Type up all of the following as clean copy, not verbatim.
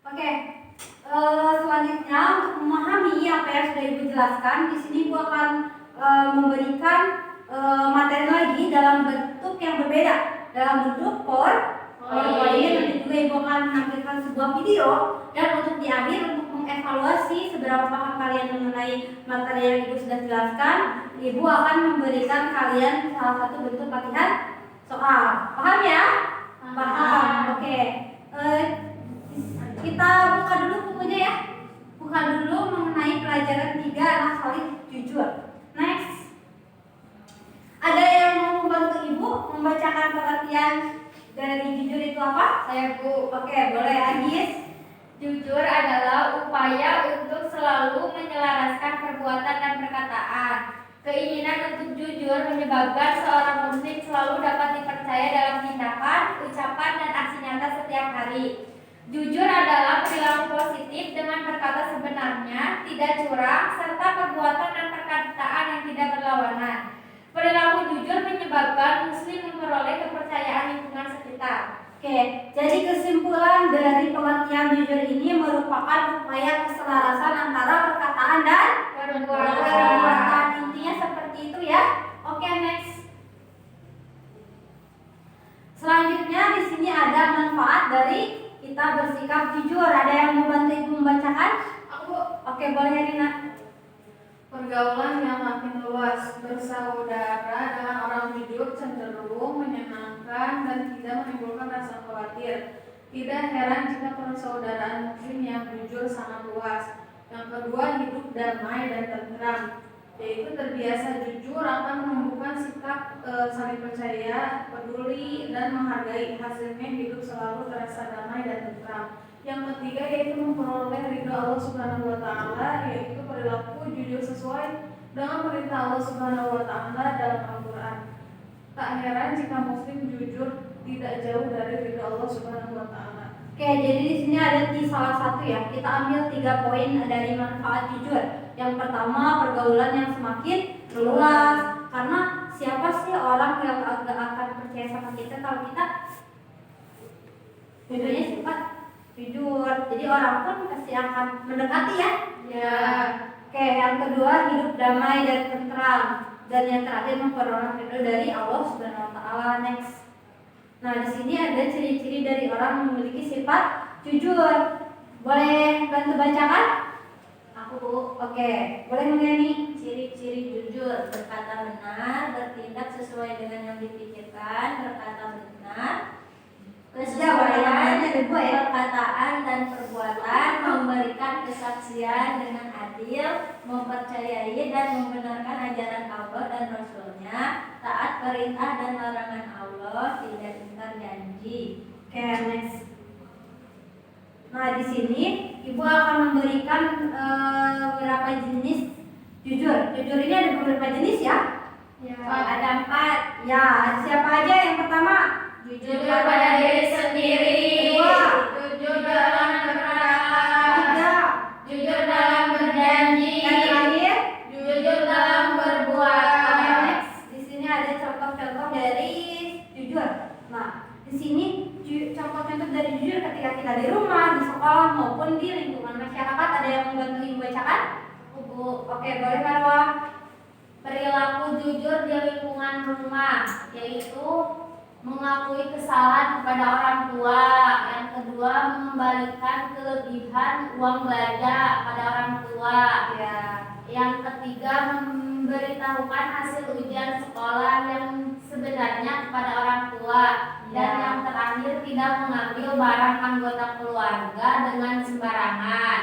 Oke. Selanjutnya untuk memahami apa yang sudah Ibu jelaskan, di sini Ibu akan memberikan materi lagi dalam bentuk yang berbeda, dalam bentuk PowerPoint, dan juga Ibu akan menampilkan sebuah video, dan untuk di akhir untuk mengevaluasi seberapa paham kalian mengenai materi yang Ibu sudah jelaskan, Ibu akan memberikan kalian salah satu bentuk latihan soal. Paham ya? Paham. Oke. Kita buka dulu bukunya ya. Buka dulu mengenai pelajaran 3 anak solid jujur. Next. Ada yang mau membantu Ibu membacakan pengertian dari jujur itu apa? Saya, Bu. Oke, boleh Agis. Jujur adalah upaya untuk selalu menyelaraskan perbuatan dan perkataan. Keinginan untuk jujur menyebabkan seorang muslim selalu dapat dipercaya dalam tindakan, ucapan, dan aksi nyata setiap hari. Jujur adalah perilaku positif dengan berkata sebenarnya, tidak curang, serta perbuatan dan perkataan yang tidak berlawanan. Perilaku jujur menyebabkan muslim memperoleh kepercayaan lingkungan sekitar. Oke, jadi kesimpulan dari pengertian jujur ini merupakan upaya keselarasan antara perkataan dan perbuatan. Intinya seperti itu ya. Oke, next. Selanjutnya di sini ada manfaat dari kita bersikap jujur. Ada yang mau bantu Ibu membacakan? Aku. Oke, boleh Rina. Pergaulan yang makin luas, bersaudara dengan orang jujur cenderung menyenangkan dan tidak menimbulkan rasa khawatir. Tidak heran jika persaudaraan muslim yang jujur sangat luas. Yang kedua, hidup damai dan tentram, yaitu terbiasa jujur akan menumbuhkan sikap saling percaya, peduli, dan menghargai. Hasilnya hidup selalu terasa damai dan tentram. Yang ketiga yaitu memperoleh ridho Allah Subhanahu wa taala, yaitu perilaku jujur sesuai dengan perintah Allah Subhanahu wa taala dalam Al-Qur'an. Tak heran jika muslim jujur tidak jauh dari ridho Allah Subhanahu wa taala. Oke, jadi di sini ada salah satu ya. Kita ambil 3 poin dari manfaat jujur. Yang pertama, pergaulan yang semakin luas. Karena siapa sih orang yang agak akan percaya sama kita kalau kita jujurnya sifat jujur. Jadi orang pun pasti akan mendekati ya. Ya. Oke, yang kedua hidup damai dan tentram. Dan yang terakhir memperoleh ridho dari Allah Subhanahu wa taala. Next. Nah, di sini ada ciri-ciri dari orang yang memiliki sifat jujur. Boleh bantu bacakan? Aku. Oke, boleh menyanyi. Ciri-ciri jujur: berkata benar, bertindak sesuai dengan yang dipikirkan, berkata benar, kesesuaian perkataan dan perbuatan, memberikan kesaksian dengan adil, mempercayai dan membenarkan ajaran Allah dan Rasul-Nya, taat perintah dan larangan Allah, tidak ingkar janji. Oke, next. Nah, di sini Ibu akan memberikan beberapa jenis jujur. Jujur ini ada beberapa jenis ya? Ya. Ada 4. Ya, siapa aja yang pertama? Jujur pada diri sendiri. Kedua. Jujur dalam berkata. Ketiga. Jujur dalam berjanji. Yang terakhir? Jujur dalam berbuat. Oke, next. Di sini ada contoh-contoh dari jujur. Nah, di sini contoh-contoh dari jujur ketika kita di rumah, di sekolah maupun di lingkungan masyarakat. Ada yang membantu Ibu bacakan? Bu. Oke, boleh Marwa. Perilaku jujur di lingkungan rumah, yaitu mengakui kesalahan kepada orang tua. Yang kedua, mengembalikan kelebihan uang belanja pada orang tua. Ya. Yang ketiga, memberitahukan hasil ujian sekolah yang sebenarnya kepada orang tua. Dan Ya. yang terakhir, tidak mengambil barang anggota keluarga dengan sembarangan.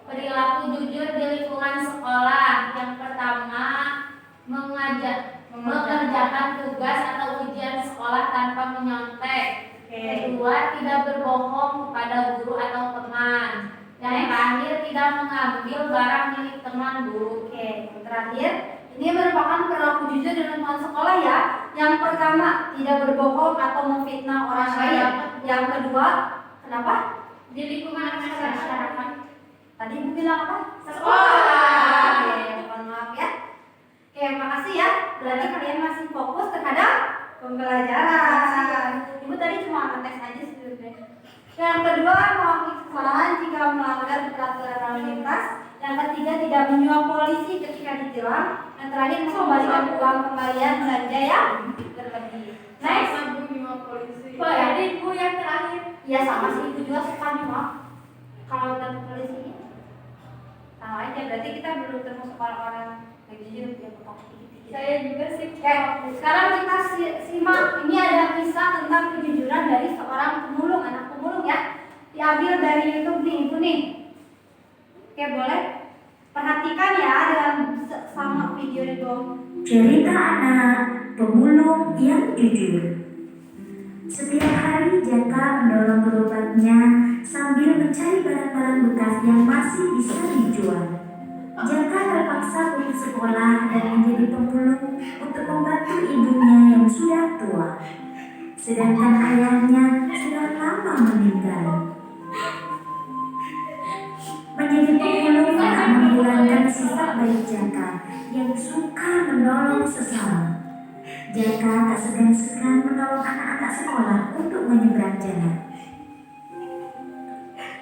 Perilaku jujur di lingkungan sekolah. Yang pertama, mengerjakan tugas atau ujian sekolah tanpa menyontek. Kedua, tidak berbohong kepada guru atau teman. Yang terakhir, tidak mengambil barang milik teman guru. Oke, yang terakhir, ini merupakan perilaku jujur di lingkungan sekolah ya. Yang pertama, tidak berbohong atau memfitnah orang lain. Yang kedua, kenapa? Di lingkungan masyarakat. Tadi Ibu bilang apa? Sekolah. Oke, mohon maaf ya. Oke, makasih ya. Berarti kalian masih fokus terhadap pembelajaran. Ibu tadi cuma ngetes aja sebenarnya. Yang kedua, mengakui kesalahan lalu lintas. Yang ketiga, tidak menyuap polisi ketika ditilang. Yang terakhir, mengembalikan uang kembalian belanja yang berlebih. Next, Sama Bu nyuap polisi. Jadi Bu yang terakhir. ya sama sih, ibu juga suka nyuap. Kalau udah ke polisi, sama aja. Berarti kita belum termasuk orang-orang yang jujur yang potong dikit-dikit. Saya juga sih. Oke, sekarang kita simak. Ini ada kisah tentang kejujuran dari seorang pemulung, anak pemulung ya. Diambil dari YouTube nih, Ibu nih. Oke, boleh? Perhatikan ya dalam sama video itu. Cerita anak pemulung yang jujur. Setiap hari Jaka mendorong gerobaknya sambil mencari barang-barang bekas yang masih bisa dijual. Jaka terpaksa putus sekolah dan menjadi pemulung untuk membantu ibunya yang sudah tua. Sedangkan ayahnya sudah lama meninggal. Menjadi pemulung tak menghilangkan sifat baik Jaka yang suka menolong sesama. Jaka tak segan-segan menolong anak-anak sekolah untuk menyeberang jalan.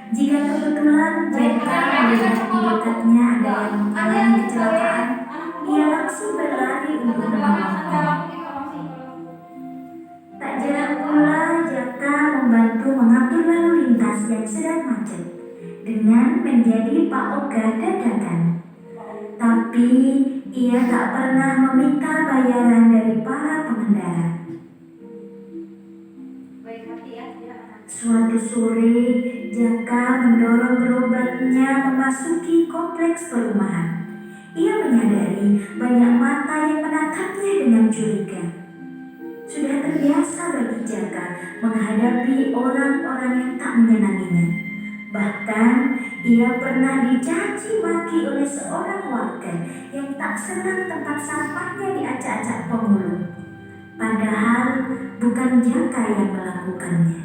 Jika kebetulan Jaka melihat di dekatnya ada yang mengalami kecelakaan, ia langsung berlari untuk menolongnya. Tak jarang pula Jaka membantu mengatur lalu lintas yang sedang macet dengan menjadi Pak Oga dadakan. Tapi ia tak pernah meminta bayaran dari para pengendara. Baik hati ya. Suatu sore, Jaka mendorong gerobaknya memasuki kompleks perumahan. Ia menyadari banyak mata yang menatapnya dengan curiga. Sudah terbiasa bagi Jaka menghadapi orang-orang yang tak menyenanginya. Bahkan, ia pernah dicaci maki oleh seorang warga yang tak senang tempat sampahnya diacak-acak pemulung. Padahal bukan Jaka yang melakukannya.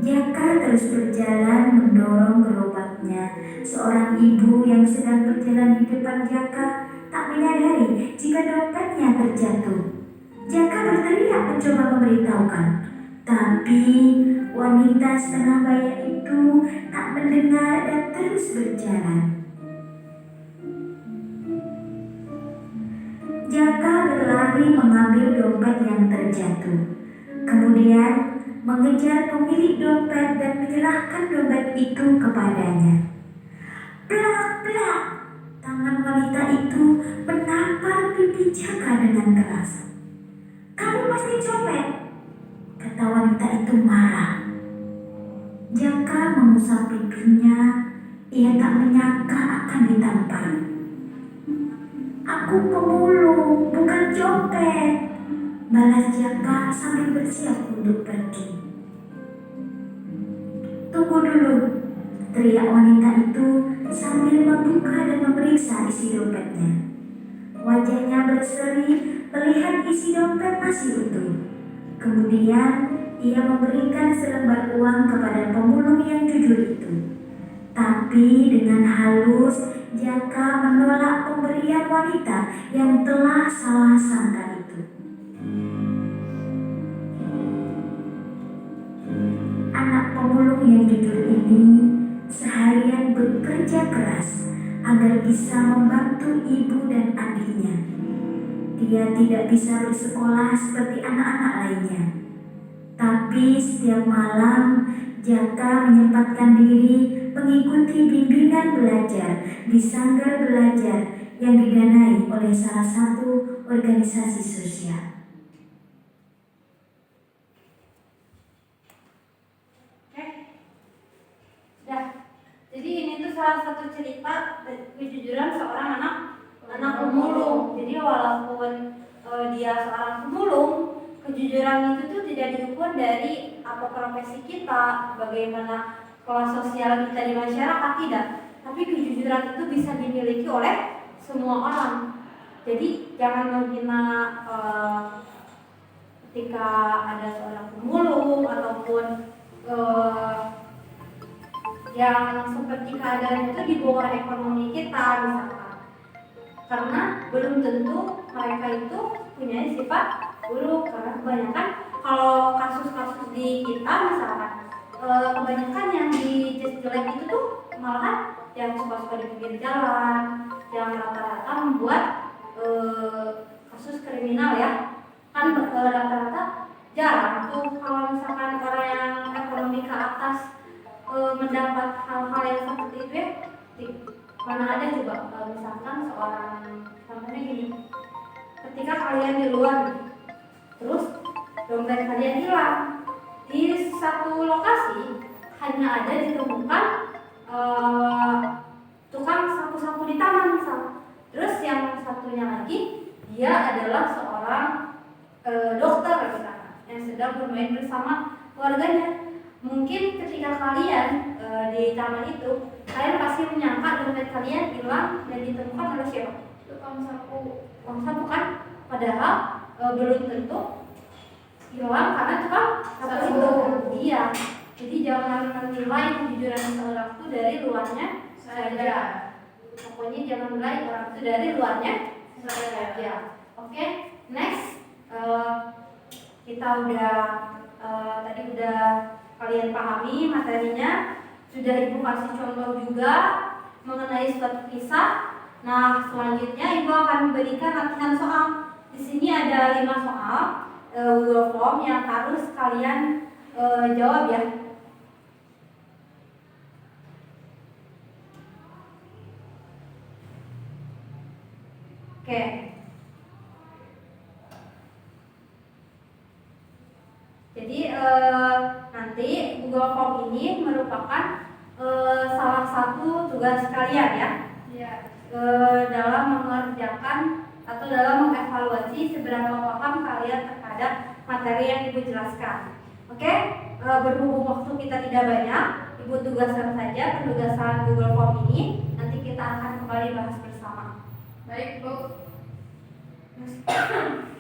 Jaka terus berjalan mendorong gerobaknya. Seorang ibu yang sedang berjalan di depan Jaka tak menyadari jika dompetnya terjatuh. Jaka berteriak mencoba memberitahukan, tapi wanita setengah baya itu tak mendengar dan terus berjalan. Jaka berlari mengambil dompet yang terjatuh. Kemudian mengejar pemilik dompet dan menyerahkan dompet itu kepadanya. Plak-plak, tangan wanita itu menampar pipi Jaka dengan keras. "Kamu pasti copet," kata wanita itu marah. Jaka mengusap pipinya. Ia tak menyangka akan ditampar. "Aku pemulung, bukan copet," balas Jaka sambil bersiap untuk pergi. "Tunggu dulu," teriak wanita itu sambil membuka dan memeriksa isi dompetnya. Wajahnya berseri melihat isi dompet masih utuh. Kemudian ia memberikan selembar uang kepada pemulung yang jujur itu. Tapi dengan halus Jaka menolak pemberian wanita yang telah salah sangka itu. Anak pemulung yang jujur ini seharian bekerja keras agar bisa membantu ibu dan adiknya. Dia tidak bisa bersekolah seperti anak-anak lainnya. Tapi setiap malam Jaka menyempatkan diri mengikuti bimbingan belajar di sanggar belajar yang didanai oleh salah satu organisasi sosial. Oke. Sudah. Jadi ini tuh salah satu cerita kejujuran seorang anak pemulung. Jadi walaupun dia seorang pemulung, kejujuran itu tuh tidak diukur dari apa profesi kita, bagaimana kelas sosial kita di masyarakat, tidak. Tapi kejujuran itu bisa dimiliki oleh semua orang. Jadi jangan menghina ketika ada seorang pemulung ataupun yang seperti keadaan itu di bawah ekonomi kita misalkan. Karena belum tentu mereka itu punya sifat buruk, karena kebanyakan kalau kasus-kasus di kita misalkan kebanyakan yang di jelek itu tuh malahan yang suka-suka di pinggir jalan, yang rata-rata membuat kasus kriminal ya. Kan rata-rata jarang tuh kalau misalkan orang yang ekonomi ke atas mendapat hal-hal yang seperti itu ya. Mana ada coba kalau misalkan seorang, contohnya gini, ketika kalian di luar nih, terus dompet kalian hilang di satu lokasi, hanya ada ditemukan tukang sapu-sapu di taman misal. Terus yang satunya lagi dia adalah seorang dokter misalnya, yang sedang bermain bersama keluarganya. Mungkin ketika kalian di taman itu, kalian pasti menyangka dompet kalian hilang dan ditemukan oleh siapa? Tukang sapu. Tukang sapu kan? Padahal belum tentu hilang karena tukang sapu itu. Iya. Jadi jangan menilai kejujuran seseorang itu dari luarnya saja. Pokoknya jangan menilai orang itu dari luarnya saja. Oke, next. Kita udah tadi udah kalian pahami materinya, sudah Ibu kasih contoh juga mengenai suatu kisah. Nah, selanjutnya Ibu akan memberikan latihan soal. Di sini ada 5 soal Google Form yang harus kalian jawab ya. Oke. Jadi nanti Google Form ini merupakan salah satu tugas kalian ya. Iya. Dalam mengerjakan atau dalam mengevaluasi seberapa paham kalian terhadap materi yang Ibu jelaskan. Oke, berhubung waktu kita tidak banyak, Ibu tugaskan saja penugasan Google Form ini. Nanti kita akan kembali bahas bersama. Baik, Bu.